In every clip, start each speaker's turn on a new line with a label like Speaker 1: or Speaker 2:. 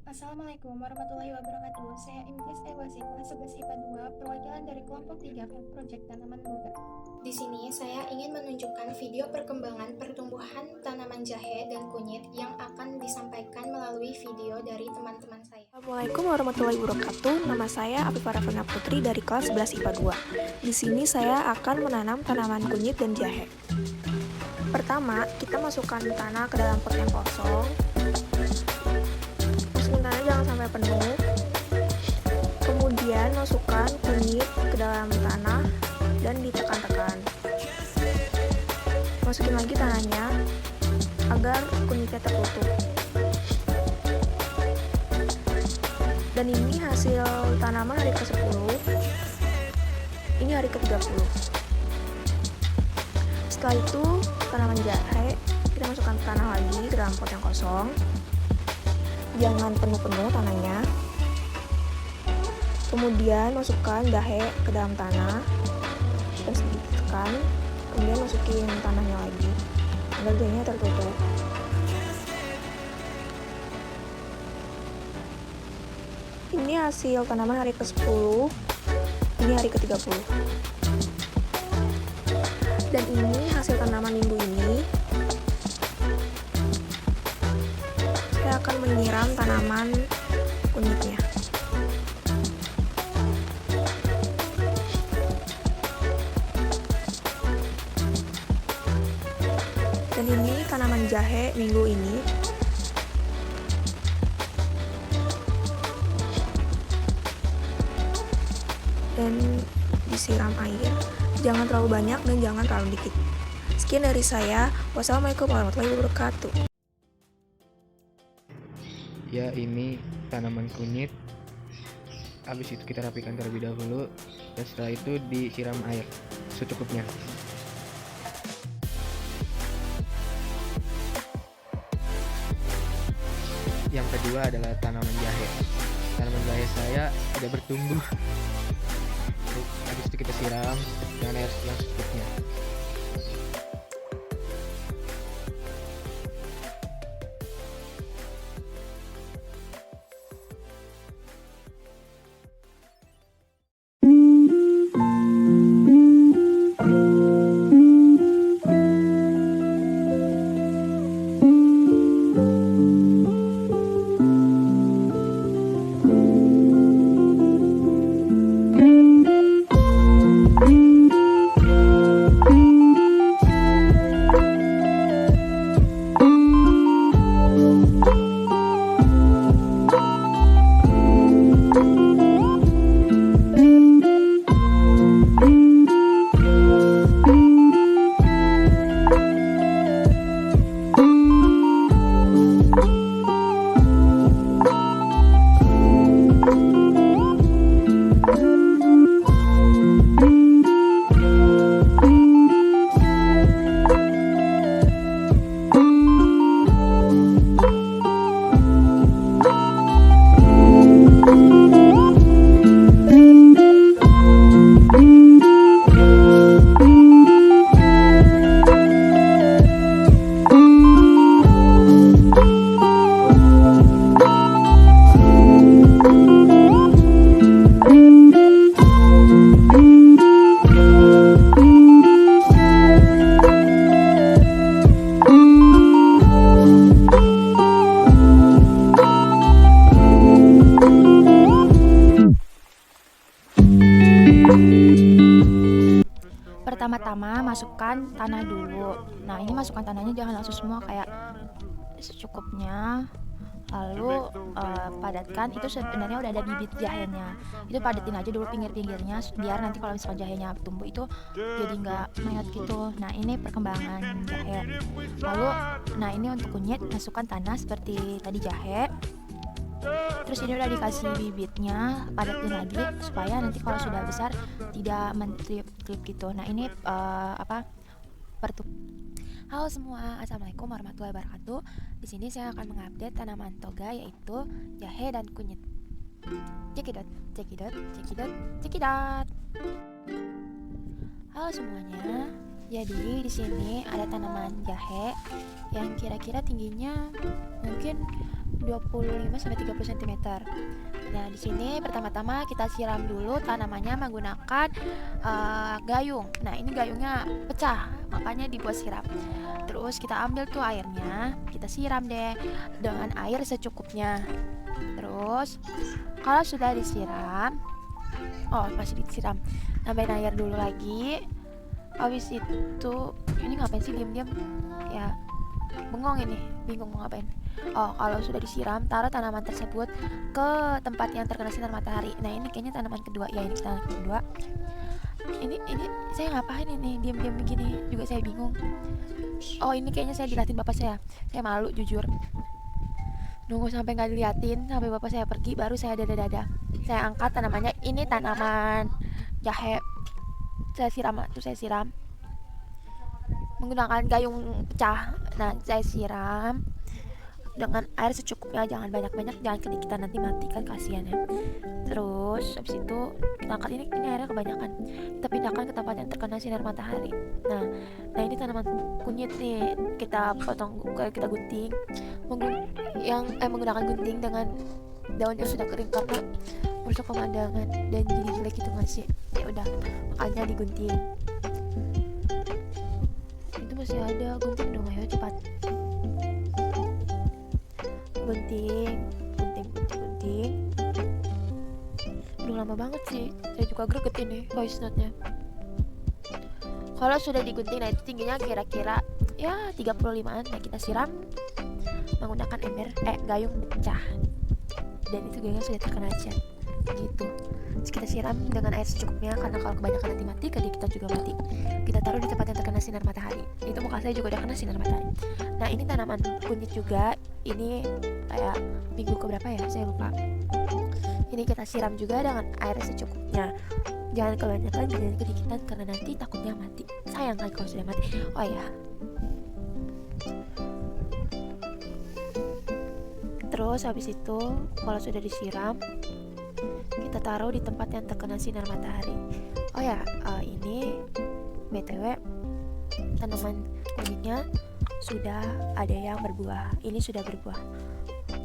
Speaker 1: Assalamualaikum warahmatullahi wabarakatuh. Saya Imtiaz Ewasi, kelas 11 IPA 2, perwakilan dari kelompok 3 Proyek Tanaman Muda. Di sini saya ingin menunjukkan video perkembangan pertumbuhan tanaman jahe dan kunyit yang akan disampaikan melalui video dari teman-teman saya.
Speaker 2: Assalamualaikum warahmatullahi wabarakatuh. Nama saya Afifah Rafana Putri dari kelas 11 IPA 2. Di sini saya akan menanam tanaman kunyit dan jahe. Pertama, kita masukkan tanah ke dalam pot yang kosong. Masukin tanah jangan sampai penuh. Kemudian masukkan kunyit ke dalam tanah dan ditekan-tekan. Masukin lagi tanahnya agar kunyitnya tertutup. Dan ini hasil tanaman hari ke-10. Ini hari ke-30. Setelah itu tanaman jahe kita masukkan tanah lagi ke dalam pot yang kosong. Jangan penuh-penuh tanahnya. Kemudian masukkan jahe ke dalam tanah dan sedikit tekan. Kemudian masukin tanahnya lagi agar jahenya tertutup. Ini hasil tanaman hari ke-10. Ini hari ke-30. Dan ini hasil tanaman minggu ini. Saya akan menyiram tanaman kunyitnya. Dan ini tanaman jahe minggu ini. Dan disiram air, jangan terlalu banyak dan jangan terlalu dikit. Sekian dari saya. Wassalamualaikum warahmatullahi wabarakatuh.
Speaker 3: Ya, ini tanaman kunyit. Habis itu kita rapikan terlebih dahulu, dan setelah itu disiram air secukupnya. Yang kedua adalah tanaman jahe. Tanaman jahe saya tidak bertumbuh. Habis itu kita siram dengan air yang secukupnya.
Speaker 4: Pertama-tama masukkan tanah dulu. Nah, ini masukkan tanahnya jangan langsung semua, kayak secukupnya. Lalu padatkan. Itu sebenarnya udah ada bibit jahenya. Itu padatin aja dulu pinggir-pinggirnya biar nanti kalau misalnya jahenya tumbuh itu jadi nggak mayat gitu. Nah, ini perkembangan jahe. Lalu, nah ini untuk kunyit, masukkan tanah seperti tadi jahe. Terus ini udah dikasih bibitnya, padatin lagi supaya nanti kalau sudah besar tidak mentrip-trip gitu. Nah, ini Halo semua, assalamualaikum warahmatullahi wabarakatuh. Di sini saya akan mengupdate tanaman toga, yaitu jahe dan kunyit. Cekidot, cekidot, cekidot, cekidot. Halo semuanya. Jadi di sini ada tanaman jahe yang kira-kira tingginya mungkin 25-30 cm. Nah, di sini pertama-tama kita siram dulu tanamannya menggunakan gayung. Nah, ini gayungnya pecah, makanya dibuat siram. Terus kita ambil tuh airnya, kita siram deh dengan air secukupnya. Terus kalau sudah disiram, masih disiram, tambahin air dulu lagi. Habis itu, ini ngapain sih diam-diam? Ya, bengong ini, bingung mau ngapain. Kalau sudah disiram, taruh tanaman tersebut ke tempat yang terkena sinar matahari. Nah, ini kayaknya tanaman kedua. Ya, ini tanaman kedua. Ini saya ngapain ini diam-diam begini? Juga saya bingung. Ini kayaknya saya diliatin bapak saya. Saya malu jujur. Nunggu sampai nggak diliatin, sampai bapak saya pergi, baru saya dada-dada. Saya angkat tanamannya. Ini tanaman jahe. Saya siram menggunakan gayung pecah. Nah, saya siram dengan air secukupnya, jangan banyak-banyak, jangan kedikitan, nanti mati kan, kasihan ya. Terus habis itu kita angkat, ini airnya kebanyakan, kita pindahkan ke tempat yang terkena sinar matahari. Nah ini tanaman kunyit nih, kita potong, kita gunting menggunakan gunting dengan daun yang sudah kering karena merusak pemandangan dan jadi jelek gitu nggak sih. Ya udah, makanya digunting. Itu masih ada, gunting dong, ayo cepat. Gunting. Udah lama banget sih, saya juga greget ini voice note-nya. Kalau sudah digunting, nah itu tingginya kira-kira ya 35-an. Nah, kita siram menggunakan gayung pecah, dan itu gayungnya sudah terkena cat gitu. Terus kita siram dengan air secukupnya, karena kalau kebanyakan nanti mati, kita juga mati. Kita taruh di tempat yang terkena sinar matahari. Itu muka saya juga udah kena sinar matahari. Nah, ini tanaman kunyit juga. Ini kayak minggu keberapa ya, saya lupa. Ini kita siram juga dengan air secukupnya. Jangan kebanyakan, jangan kedikitan, karena nanti takutnya mati. Sayang kan kalau sudah mati. Oh ya. Terus habis itu kalau sudah disiram, kita taruh di tempat yang terkena sinar matahari. Oh ya, ini BTW tanaman kunyitnya sudah ada yang berbuah. Ini sudah berbuah.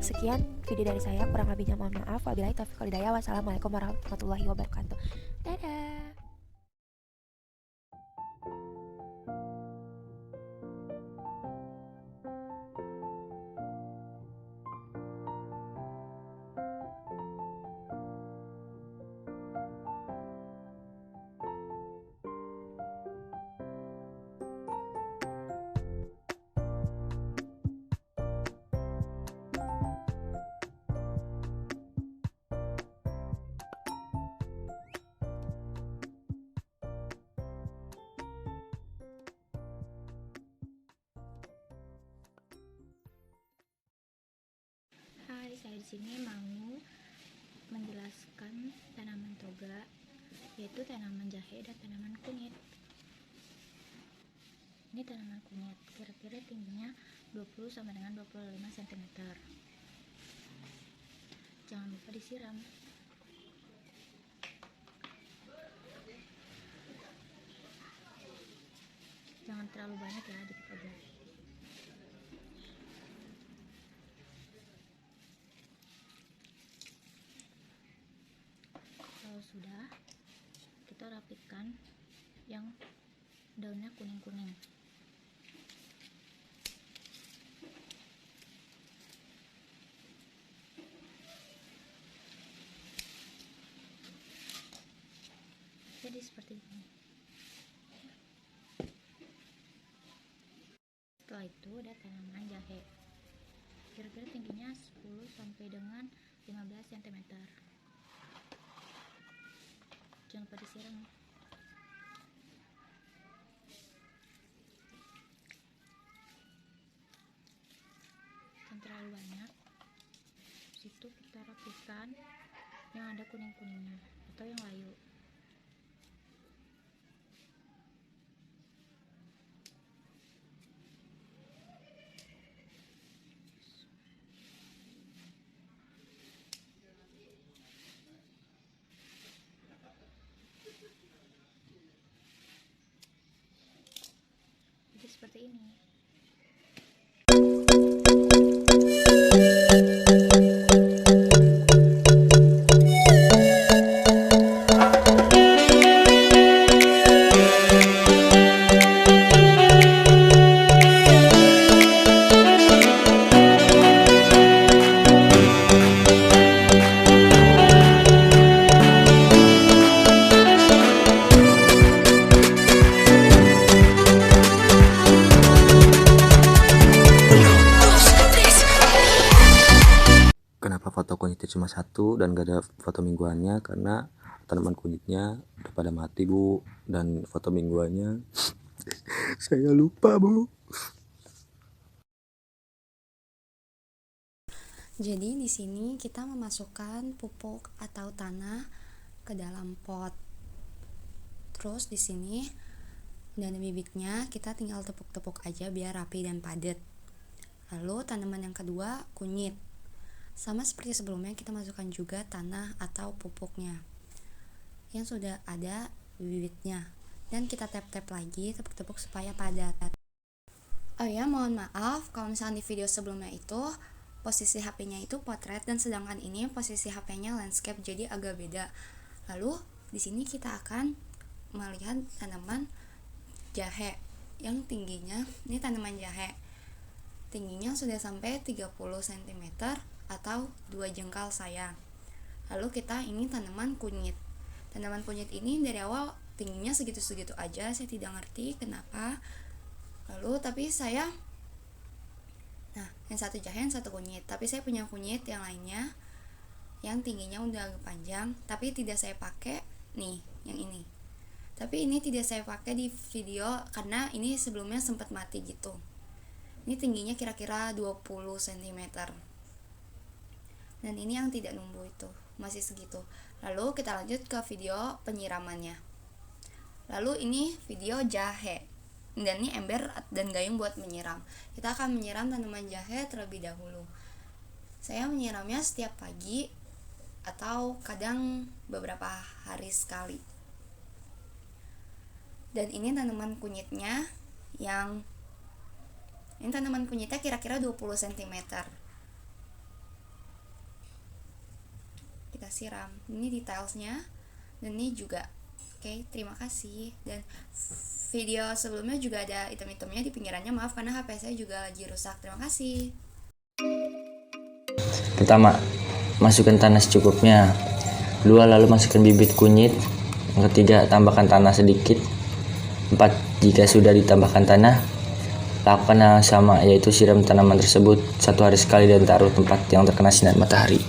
Speaker 4: Sekian video dari saya, kurang lebihnya mohon maaf. Wabillahi taufiq wal hidayah. Wassalamualaikum warahmatullahi wabarakatuh. Dadah.
Speaker 5: Hai, saya di sini mau menjelaskan tanaman toga, yaitu tanaman jahe dan tanaman kunyit. Ini tanaman kunyit, kira-kira tingginya 20 sampai dengan 25 cm. Jangan lupa disiram. Jangan terlalu banyak ya, dikit aja. Kalau sudah, kita rapikan yang daunnya kuning-kuning. Jadi seperti ini. Setelah itu ada tanaman jahe. Kira-kira tingginya 10 sampai dengan 15 cm. Jangan lupa disiram. Jangan terlalu banyak. Situ kita rapikan yang ada kuning-kuningnya atau yang layu. Jadi seperti ini.
Speaker 6: foto kunyitnya cuma satu dan gak ada foto mingguannya karena tanaman kunyitnya udah pada mati Bu, dan foto mingguannya saya lupa Bu.
Speaker 7: Jadi di sini kita memasukkan pupuk atau tanah ke dalam pot. Terus di sini udah ada bibitnya, kita tinggal tepuk-tepuk aja biar rapi dan padat. Lalu tanaman yang kedua, kunyit. Sama seperti sebelumnya, kita masukkan juga tanah atau pupuknya yang sudah ada bibitnya. Dan kita tap-tap lagi, tepuk-tepuk supaya padat. Oh ya, mohon maaf kalau misalnya di video sebelumnya itu posisi HP-nya itu potret dan sedangkan ini posisi HP-nya landscape, jadi agak beda. Lalu di sini kita akan melihat tanaman jahe yang tingginya, ini tanaman jahe. Tingginya sudah sampai 30 cm atau 2 jengkal saya. Lalu kita ini tanaman kunyit. Tanaman kunyit ini dari awal tingginya segitu-segitu aja, saya tidak ngerti kenapa. Lalu tapi saya yang satu jahe, yang satu kunyit. Tapi saya punya kunyit yang lainnya yang tingginya udah agak panjang, tapi tidak saya pakai nih, yang ini. Tapi ini tidak saya pakai di video karena ini sebelumnya sempat mati gitu. Ini tingginya kira-kira 20 cm. Dan ini yang tidak numbuh itu, masih segitu. Lalu kita lanjut ke video penyiramannya. Lalu ini video jahe. Dan ini ember dan gayung buat menyiram. Kita akan menyiram tanaman jahe terlebih dahulu. Saya menyiramnya setiap pagi atau kadang beberapa hari sekali. Dan ini tanaman kunyitnya ini tanaman kunyitnya kira-kira 20 cm. Kita siram. Ini detailsnya. Dan ini juga. Oke, terima kasih. Dan video sebelumnya juga ada item-itemnya di pinggirannya. Maaf karena HP saya juga lagi rusak. Terima kasih.
Speaker 8: Pertama, masukkan tanah secukupnya. 2, lalu masukkan bibit kunyit. Yang ketiga, tambahkan tanah sedikit. 4, jika sudah ditambahkan tanah, lakukan hal yang sama, yaitu siram tanaman tersebut 1 hari sekali dan taruh tempat yang terkena sinar matahari.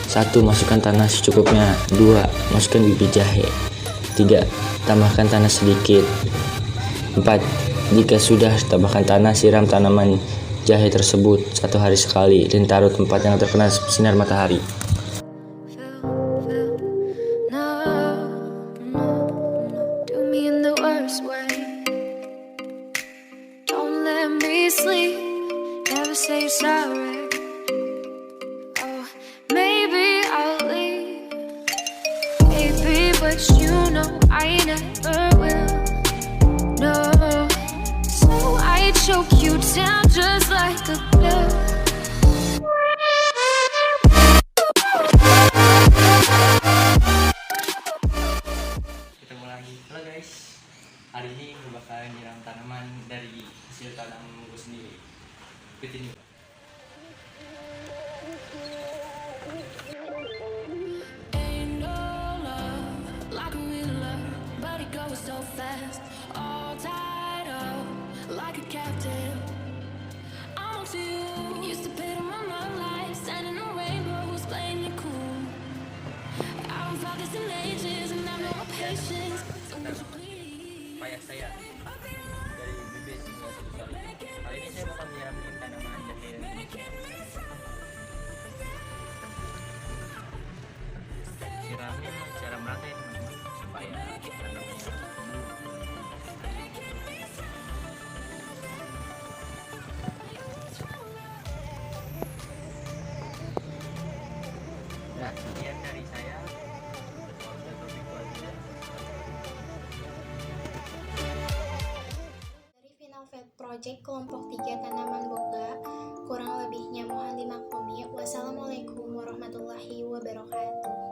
Speaker 8: Satu, masukkan tanah secukupnya. 2, masukkan bibit jahe. 3, tambahkan tanah sedikit. 4, jika sudah tambahkan tanah, siram tanaman jahe tersebut 1 hari sekali dan taruh tempat yang terkena sinar matahari.
Speaker 9: But you know I never will. No, so I choke you down just like a pill.
Speaker 8: Ketemu lagi. Halo guys. Hari ini gue bakal nyiram tanaman dari hasil tanam gue sendiri. Ikutin yuk.
Speaker 9: So fast, all tied up like a captive. I'm to you. Used to pit on my mind like standing a rainbow who's playing it cool. I haven't felt this in ages and I know my patience. So would you please?
Speaker 8: Payah saya dari bibit hingga satu kali. Kali ini saya bakal menyiramin tanaman jahe dan kunyit. Siramnya secara merata ya teman-teman, supaya tanamannya sekian dari saya.
Speaker 1: Dari final Field Project kelompok 3 tanaman boga. Kurang lebihnya mohon dimaklumi. Wassalamualaikum warahmatullahi wabarakatuh.